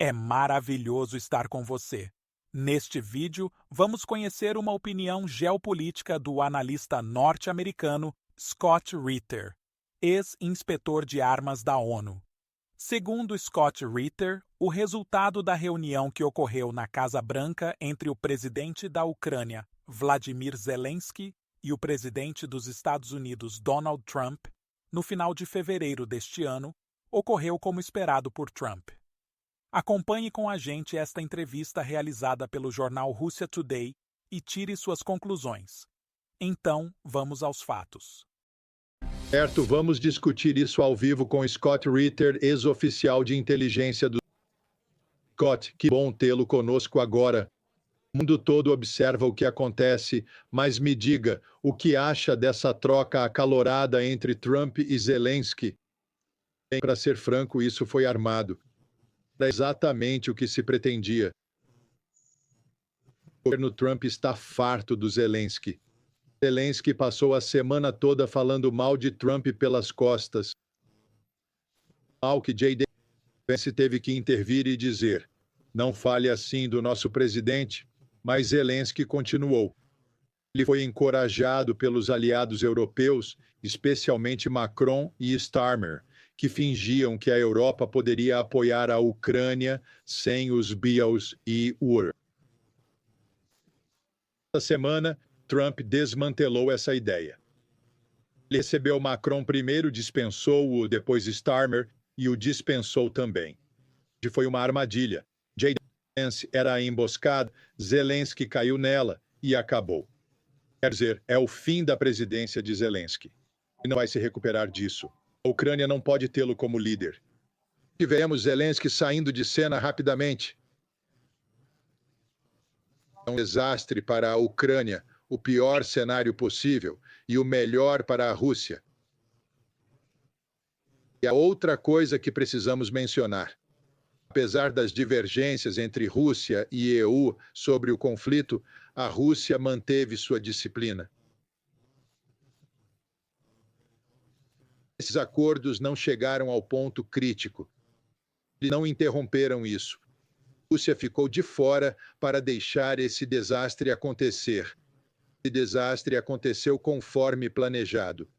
É maravilhoso estar com você. Neste vídeo, vamos conhecer uma opinião geopolítica do analista norte-americano Scott Ritter, ex-inspetor de armas da ONU. Segundo Scott Ritter, o resultado da reunião que ocorreu na Casa Branca entre o presidente da Ucrânia, Vladimir Zelensky, e o presidente dos Estados Unidos, Donald Trump, no final de fevereiro deste ano, ocorreu como esperado por Trump. Acompanhe com a gente esta entrevista realizada pelo jornal Russia Today e tire suas conclusões. Então, vamos aos fatos. Certo, vamos discutir isso ao vivo com Scott Ritter, ex-oficial de inteligência do... Scott, que bom tê-lo conosco agora. O mundo todo observa o que acontece, mas me diga, o que acha dessa troca acalorada entre Trump e Zelensky? Para ser franco, isso foi armado. Era exatamente o que se pretendia. O governo Trump está farto do Zelensky. Zelensky passou a semana toda falando mal de Trump pelas costas. Mal que J.D. Vance teve que intervir e dizer: não fale assim do nosso presidente, mas Zelensky continuou. Ele foi encorajado pelos aliados europeus, especialmente Macron e Starmer, que fingiam que a Europa poderia apoiar a Ucrânia sem os BIAs e UR. Essa semana, Trump desmantelou essa ideia. Ele recebeu Macron primeiro, dispensou-o, depois Starmer, e o dispensou também. Foi uma armadilha. J.D. Vance era a emboscada, Zelensky caiu nela e acabou. Quer dizer, é o fim da presidência de Zelensky. E não vai se recuperar disso. A Ucrânia não pode tê-lo como líder. Tivemos Zelensky saindo de cena rapidamente. É um desastre para a Ucrânia, o pior cenário possível e o melhor para a Rússia. E a outra coisa que precisamos mencionar. Apesar das divergências entre Rússia e EU sobre o conflito, a Rússia manteve sua disciplina. Esses acordos não chegaram ao ponto crítico. Eles não interromperam isso. A Rússia ficou de fora para deixar esse desastre acontecer. Esse desastre aconteceu conforme planejado.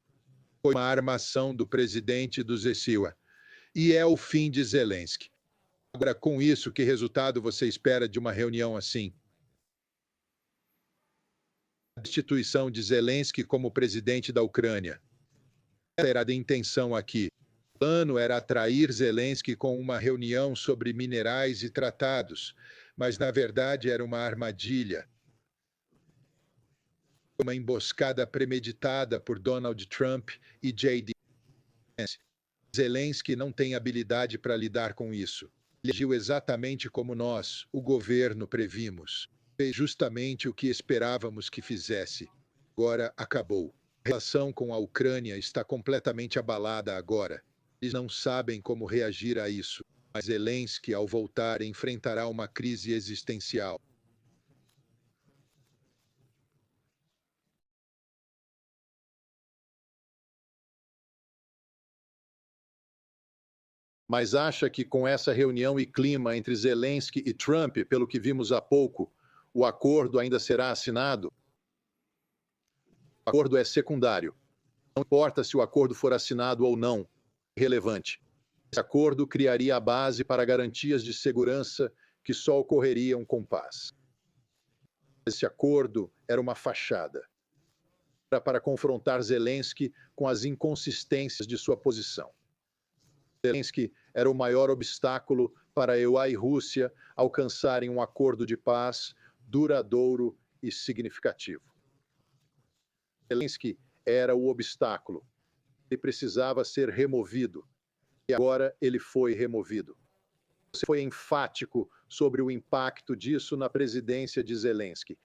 Foi uma armação do presidente do Zesilha. E é o fim de Zelensky. Agora, com isso, que resultado você espera de uma reunião assim? A destituição de Zelensky como presidente da Ucrânia. Essa era a intenção aqui. O plano era atrair Zelensky com uma reunião sobre minerais e tratados, mas na verdade era uma armadilha. Uma emboscada premeditada por Donald Trump e J.D. Vance. Zelensky não tem habilidade para lidar com isso. Ele agiu exatamente como nós, o governo, previmos. Fez justamente o que esperávamos que fizesse. Agora acabou. A relação com a Ucrânia está completamente abalada agora. Eles não sabem como reagir a isso. Mas Zelensky, ao voltar, enfrentará uma crise existencial. Mas acha que com essa reunião e clima entre Zelensky e Trump, pelo que vimos há pouco, o acordo ainda será assinado? O acordo é secundário. Não importa se o acordo for assinado ou não, é relevante. Esse acordo criaria a base para garantias de segurança que só ocorreriam com paz. Esse acordo era uma fachada para confrontar Zelensky com as inconsistências de sua posição. Zelensky era o maior obstáculo para a EU e Rússia alcançarem um acordo de paz duradouro e significativo. Zelensky era o obstáculo. Ele precisava ser removido. E agora ele foi removido. Você foi enfático sobre o impacto disso na presidência de Zelensky.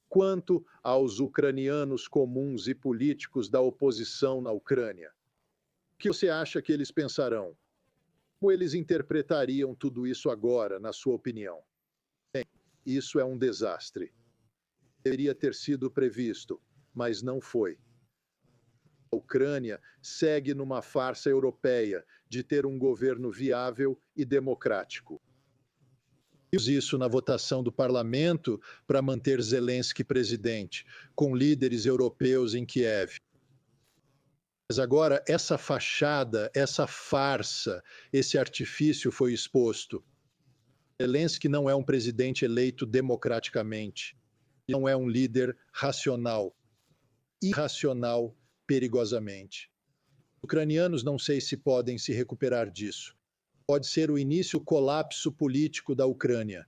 Quanto aos ucranianos comuns e políticos da oposição na Ucrânia, o que você acha que eles pensarão? Como eles interpretariam tudo isso agora, na sua opinião? Bem, isso é um desastre. Deveria ter sido previsto, mas não foi. A Ucrânia segue numa farsa europeia de ter um governo viável e democrático. Isso na votação do parlamento para manter Zelensky presidente, com líderes europeus em Kiev. Mas agora essa fachada, essa farsa, esse artifício foi exposto. Zelensky não é um presidente eleito democraticamente. Não é um líder racional. Irracional, perigosamente. Os ucranianos não sei se podem se recuperar disso. Pode ser o início do colapso político da Ucrânia.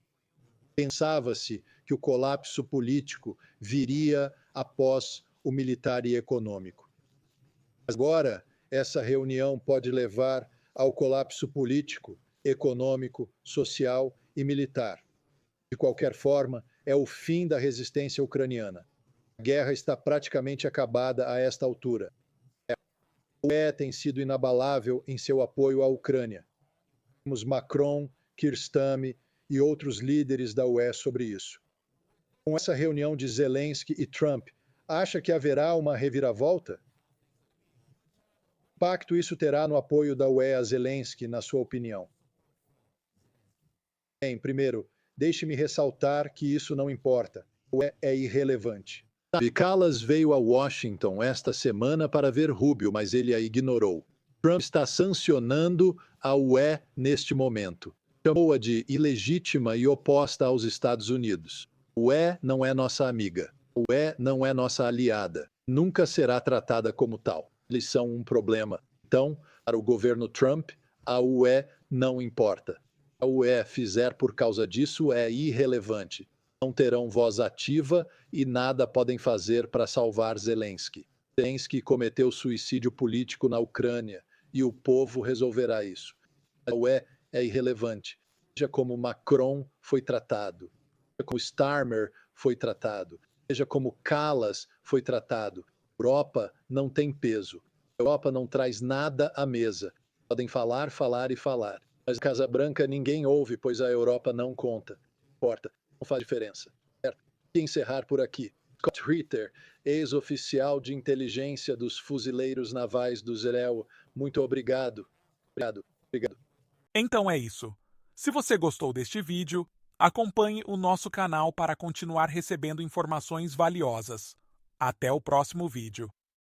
Pensava-se que o colapso político viria após o militar e econômico. Agora, essa reunião pode levar ao colapso político, econômico, social e militar. De qualquer forma, é o fim da resistência ucraniana. A guerra está praticamente acabada a esta altura. A UE tem sido inabalável em seu apoio à Ucrânia. Temos Macron, Keir Starmer e outros líderes da UE sobre isso. Com essa reunião de Zelensky e Trump, acha que haverá uma reviravolta? Que impacto isso terá no apoio da UE a Zelensky, na sua opinião? Bem, primeiro, deixe-me ressaltar que isso não importa. A UE é irrelevante. Callas veio a Washington esta semana para ver Rubio, mas ele a ignorou. Trump está sancionando a UE neste momento. Chamou-a de ilegítima e oposta aos Estados Unidos. A UE não é nossa amiga. A UE não é nossa aliada. Nunca será tratada como tal. Eles são um problema. Então, para o governo Trump, a UE não importa. A UE fizer por causa disso é irrelevante. Não terão voz ativa e nada podem fazer para salvar Zelensky. Zelensky cometeu suicídio político na Ucrânia e o povo resolverá isso. A UE é irrelevante. Veja como Macron foi tratado, veja como Starmer foi tratado, veja como Callas foi tratado. A Europa não tem peso. A Europa não traz nada à mesa. Podem falar, falar e falar. Mas na Casa Branca ninguém ouve, pois a Europa não conta. Não importa, não faz diferença. Certo? E encerrar por aqui. Scott Ritter, ex-oficial de inteligência dos fuzileiros navais do Israel. Muito obrigado. Obrigado. Então é isso. Se você gostou deste vídeo, acompanhe o nosso canal para continuar recebendo informações valiosas. Até o próximo vídeo.